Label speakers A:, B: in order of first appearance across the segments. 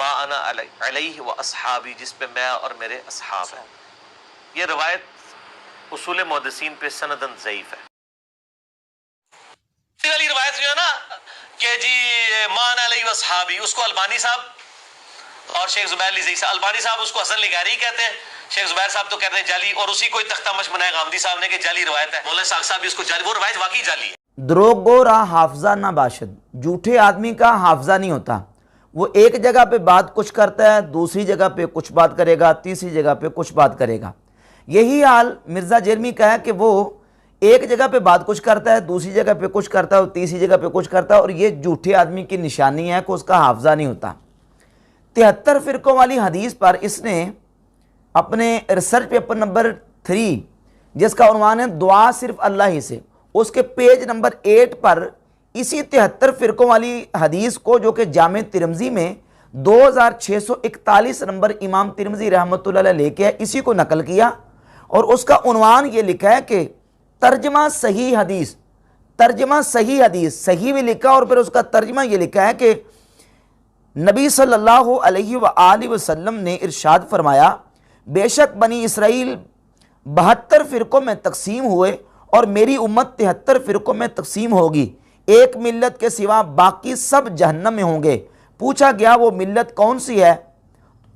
A: ما انا علیہ و اصحابی، جس پہ میں اور میرے اصحاب ہیں. یہ روایت اصول محدثین پہ سندن ضعیف ہے. والی روایت جو ہے نا کہ جی ما انا علیہ و اصحابی، اس کو البانی صاحب اور شیخ زبیر علی زئی صاحب، البانی صاحب اس کو حسن لغاری کہتے ہیں، شیخ زبیر صاحب تو کہتے ہیں جعلی، اور اسی کو تختہ مش بنایا غامدی صاحب نے کہ جعلی روایت ہے. مولانا ساق صاحب بھی اس کو جعلی، وہ روایت واقعی جعلی ہے.
B: دروغ گو را حافظہ نہ باشد، جھوٹے آدمی کا حافظہ نہیں ہوتا. وہ ایک جگہ پہ بات کچھ کرتا ہے، دوسری جگہ پہ کچھ بات کرے گا، تیسری جگہ پہ کچھ بات کرے گا. یہی حال مرزا جرمی کا ہے کہ وہ ایک جگہ پہ بات کچھ کرتا ہے، دوسری جگہ پہ کچھ کرتا ہے اور تیسری جگہ پہ کچھ کرتا ہے، اور یہ جھوٹے آدمی کی نشانی ہے کہ اس کا حافظہ نہیں ہوتا. 73 فرقوں والی حدیث پر اس نے اپنے ریسرچ پیپر نمبر 3 جس کا عنوان ہے دعا صرف اللہ ہی سے، اس کے پیج نمبر 8 پر اسی 73 فرقوں والی حدیث کو، جو کہ جامع ترمذی میں 2641 نمبر امام ترمذی رحمۃ اللہ علیہ لے کے ہے، اسی کو نقل کیا اور اس کا عنوان یہ لکھا ہے کہ ترجمہ صحیح حدیث. ترجمہ صحیح حدیث صحیح بھی لکھا اور پھر اس کا ترجمہ یہ لکھا ہے کہ نبی صلی اللہ علیہ وآلہ وسلم نے ارشاد فرمایا، بے شک بنی اسرائیل 72 فرقوں میں تقسیم ہوئے اور میری امت 73 فرقوں میں تقسیم ہوگی، ایک ملت کے سوا باقی سب جہنم میں ہوں گے. پوچھا گیا وہ ملت کون سی ہے؟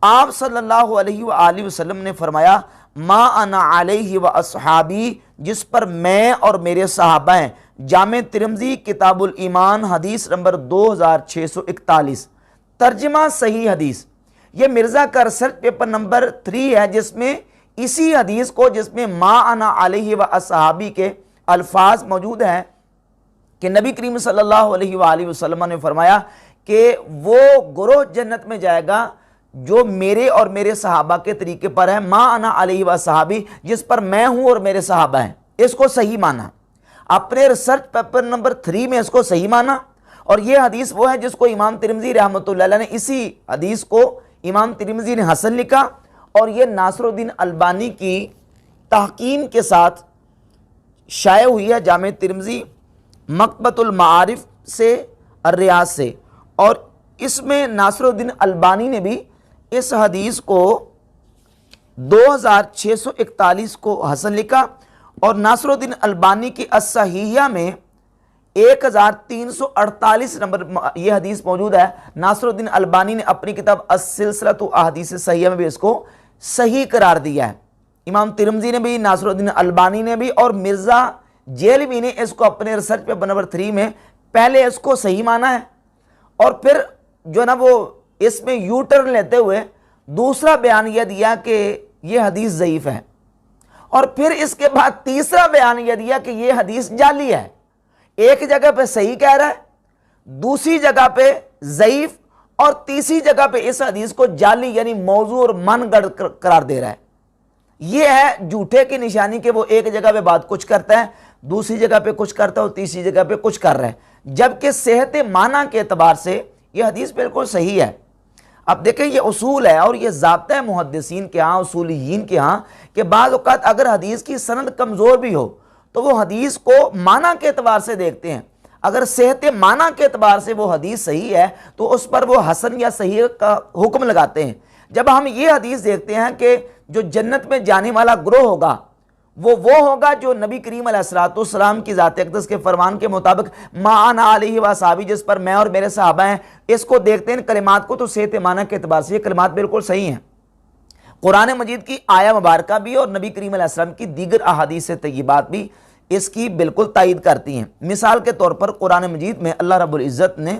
B: آپ صلی اللہ علیہ وآلہ وسلم نے فرمایا، ما انا علیہ و اصحابی، جس پر میں اور میرے صحابہ ہیں. جامع ترمذی کتاب الایمان حدیث نمبر 2641. ترجمہ صحیح حدیث یہ مرزا کا ریسرچ پیپر نمبر 3 ہے، جس میں اسی حدیث کو، جس میں ما انا علیہ و اصحابی کے الفاظ موجود ہیں کہ نبی کریم صلی اللہ علیہ وآلہ وسلم نے فرمایا کہ وہ گروہ جنت میں جائے گا جو میرے اور میرے صحابہ کے طریقے پر ہے. ما انا علیہ و صحابی، جس پر میں ہوں اور میرے صحابہ ہیں. اس کو صحیح مانا، اپنے ریسرچ پیپر نمبر 3 میں اس کو صحیح مانا. اور یہ حدیث وہ ہے جس کو امام ترمذی رحمۃ اللہ علیہ نے، اسی حدیث کو امام ترمذی نے حسن لکھا اور یہ ناصر الدین البانی کی تحقیم کے ساتھ شائع ہوئی ہے جامع ترمذی مکتبۃ المعارف سے، الریاض سے. اور اس میں ناصر الدین البانی نے بھی اس حدیث کو 2641 کو حسن لکھا اور ناصر الدین البانی کی الصحیحہ میں 1348 نمبر یہ حدیث موجود ہے. ناصر الدین البانی نے اپنی کتاب السلسلۃ احادیث صحیحہ میں بھی اس کو صحیح قرار دیا ہے. امام ترمذی نے بھی، ناصر الدین البانی نے بھی، اور مرزا جیلوی نے اس کو اپنے ریسرچ پیپر نمبر 3 میں پہلے اس کو صحیح مانا ہے اور پھر جو نا وہ اس میں یو ٹرن لیتے ہوئے دوسرا بیان یہ دیا کہ یہ حدیث ضعیف ہے، اور پھر اس کے بعد تیسرا بیان یہ دیا کہ یہ حدیث جعلی ہے. ایک جگہ پہ صحیح کہہ رہا ہے، دوسری جگہ پہ ضعیف، اور تیسری جگہ پہ اس حدیث کو جعلی یعنی موضوع اور من گڑھ قرار دے رہا ہے. یہ ہے جھوٹے کی نشانی کہ وہ ایک جگہ پہ بات کچھ کرتا ہے، دوسری جگہ پہ کچھ کرتا ہے اور تیسری جگہ پہ کچھ کر رہا ہے، جبکہ صحت معنی کے اعتبار سے یہ حدیث بالکل صحیح ہے. اب دیکھیں یہ اصول ہے اور یہ ضابطہ ہے محدثین کے ہاں، اصولیین کے ہاں، کہ بعض اوقات اگر حدیث کی سند کمزور بھی ہو تو وہ حدیث کو معنی کے اعتبار سے دیکھتے ہیں. اگر صحت معنی کے اعتبار سے وہ حدیث صحیح ہے تو اس پر وہ حسن یا صحیح کا حکم لگاتے ہیں. جب ہم یہ حدیث دیکھتے ہیں کہ جو جنت میں جانے والا گروہ ہوگا وہ ہوگا جو نبی کریم علیہ الصلوۃ والسلام کی ذات اقدس کے فرمان کے مطابق ما انا علیہ و صحابی، جس پر میں اور میرے صحابہ ہیں، اس کو دیکھتے ہیں کلمات کو تو صحت معنی کے اعتبار سے یہ کلمات بالکل صحیح ہیں. قرآن مجید کی آیہ مبارکہ بھی اور نبی کریم علیہ السلام کی دیگر احادیث طیبات بھی اس کی بالکل تائید کرتی ہیں. مثال کے طور پر قرآن مجید میں اللہ رب العزت نے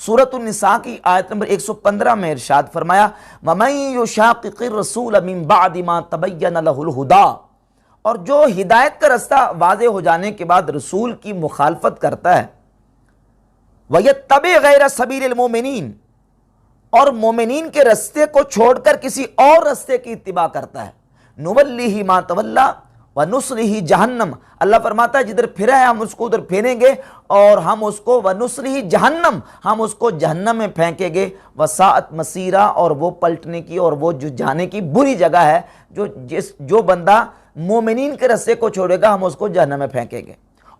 B: سورۃ النساء کی آیت نمبر 115 میں ارشاد فرمایا، وَمَن يُشَاقِقِ الرَّسُولَ مِن بَعْدِ مَا تَبَيَّنَ لَهُ الْهُدَىٰ، اور جو ہدایت کا رستہ واضح ہو جانے کے بعد رسول کی مخالفت کرتا ہے، وَيَتَّبِعْ غَيْرَ سَبِيلِ الْمُؤْمِنِينَ، اور مومنین کے رستے کو چھوڑ کر کسی اور رستے کی اتباع کرتا ہے، نُوَلِّهِ مَا تَوَلَّىٰ وَنُصْلِهِ جہنم، اللہ فرماتا ہے جدھر پھرا ہے ہم اس کو ادھر پھیریں گے اور ہم اس کو وَنُصْلِهِ جہنم، ہم اس کو جہنم میں پھینکیں گے، وَسَاءَتْ مَصِيرًا، اور وہ پلٹنے کی اور وہ جو جانے کی بری جگہ ہے. جو بندہ مومنین کے رستے کو چھوڑے گا ہم اس کو جہنم میں پھینکیں گے.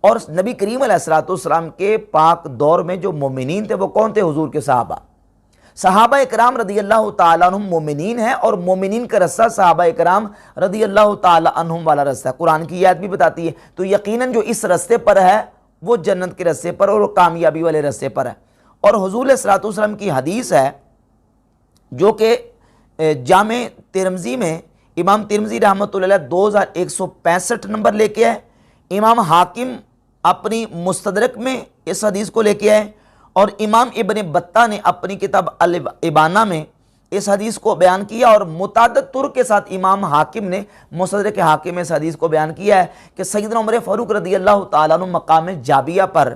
B: اور نبی کریم علیہ الصلوۃ والسلام کے پاک دور میں جو مومنین تھے وہ کون تھے؟ حضور کے صحابہ. صحابہ اکرام رضی اللہ تعالیٰ عنہم مومنین ہیں، اور مومنین کا رستہ صحابہ اکرام رضی اللہ تعالیٰ عنہم والا رستہ قرآن کی آیت بھی بتاتی ہے۔ تو یقیناً جو اس رستے پر ہے وہ جنت کے رستے پر اور کامیابی والے رستے پر ہے۔ اور حضور علیہ الصلوۃ والسلام کی حدیث ہے جو کہ جامع ترمذی میں امام ترمذی رحمۃ اللہ علیہ 2165 نمبر لے کے آئے، امام حاکم اپنی مستدرک میں اس حدیث کو لے کے آئے، اور امام ابن بطہ نے اپنی کتاب الابانہ میں اس حدیث کو بیان کیا، اور متعدد طرق کے ساتھ امام حاکم نے مستدرک حاکم میں اس حدیث کو بیان کیا ہے کہ سیدنا عمر فاروق رضی اللہ تعالیٰ عنہ مقام جابیہ پر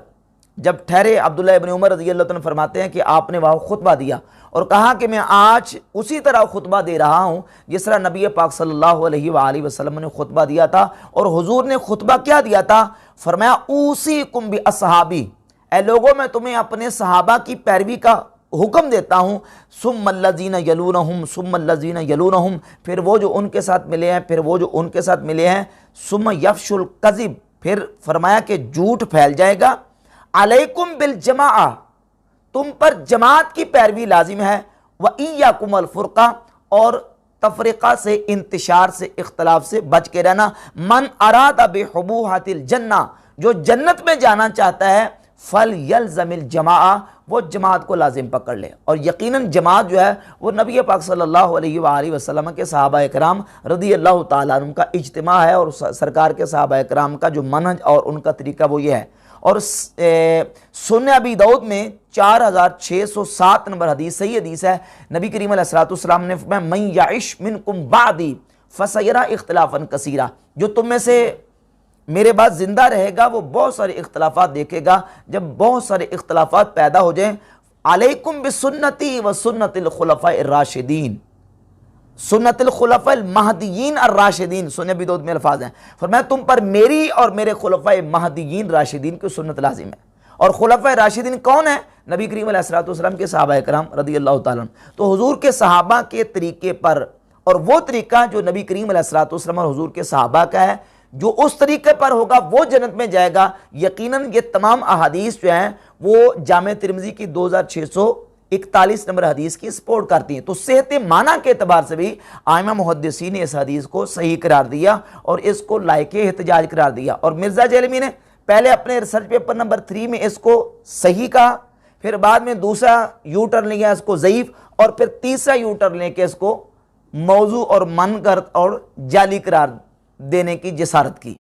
B: جب ٹھہرے، عبداللہ ابن عمر رضی اللہ عنہ فرماتے ہیں کہ آپ نے وہاں خطبہ دیا اور کہا کہ میں آج اسی طرح خطبہ دے رہا ہوں جس طرح نبی پاک صلی اللہ علیہ وآلہ وسلم نے خطبہ دیا تھا۔ اور حضور نے خطبہ کیا دیا تھا؟ فرمایا اوصیکم باصحابی، اے لوگوں میں تمہیں اپنے صحابہ کی پیروی کا حکم دیتا ہوں، ثم الذین یلونہم ثم الذین یلونہم، پھر وہ جو ان کے ساتھ ملے ہیں، پھر وہ جو ان کے ساتھ ملے ہیں، ثم یفشو الکذب، پھر فرمایا کہ جھوٹ پھیل جائے گا، علیکم بالجماعہ، تم پر جماعت کی پیروی لازم ہے، وَإِيَّاكُمُ الْفُرْقَةَ، اور تفرقہ سے، انتشار سے، اختلاف سے بچ کے رہنا، من اراد بحبوحۃ الجنہ، جو جنت میں جانا چاہتا ہے، فَلْيَلْزَمِ الْجَمَاعَةَ، وہ جماعت کو لازم پکڑ لے۔ اور یقیناً جماعت جو ہے وہ نبی پاک صلی اللہ علیہ وآلہ وسلم کے صحابہ اکرام رضی اللہ تعالیٰ عنہ کا اجتماع ہے، اور سرکار کے صحابہ اکرام کا جو منہج اور ان کا طریقہ وہ یہ ہے۔ اور سنن ابی داؤد میں 4607 نمبر حدیث، صحیح حدیث ہے، نبی کریم علیہ الصلوۃ والسلام نے فرمایا من یعش منکم بعدی فسیری اختلافا کثیرا، جو تم میں سے میرے بعد زندہ رہے گا وہ بہت سارے اختلافات دیکھے گا۔ جب بہت سارے اختلافات پیدا ہو جائیں، علیکم بسنتی و سنت الخلفاء الراشدین، سنت الخلفاء المہدیین الراشدین، سنن ابی داؤد میں الفاظ ہیں، فرمایا تم پر میری اور میرے خلفاء مہدیین راشدین کی سنت لازم ہے۔ اور خلفاء راشدین کون ہیں؟ نبی کریم علیہ الصلوۃ والسلام کے صحابہ کرام رضی اللہ تعالیٰ عنہ۔ تو حضور کے صحابہ کے طریقے پر، اور وہ طریقہ جو نبی کریم علیہ الصلوۃ والسلام اور حضور کے صحابہ کا ہے، جو اس طریقے پر ہوگا وہ جنت میں جائے گا۔ یقیناً یہ تمام احادیث جو ہیں وہ جامع ترمذی کی 2641 نمبر حدیث کی سپورٹ کرتی ہیں۔ تو صحت معنی کے اعتبار سے بھی ائمہ محدثین نے اس حدیث کو صحیح قرار دیا اور اس کو لائق احتجاج قرار دیا۔ اور مرزا جہلمی نے پہلے اپنے ریسرچ پیپر نمبر 3 میں اس کو صحیح کہا، پھر بعد میں دوسرا یو ٹرن لیا اس کو ضعیف، اور پھر تیسرا یو ٹرن لے کے اس کو موضوع اور من گھڑت اور جعلی قرار دینے کی جسارت کی۔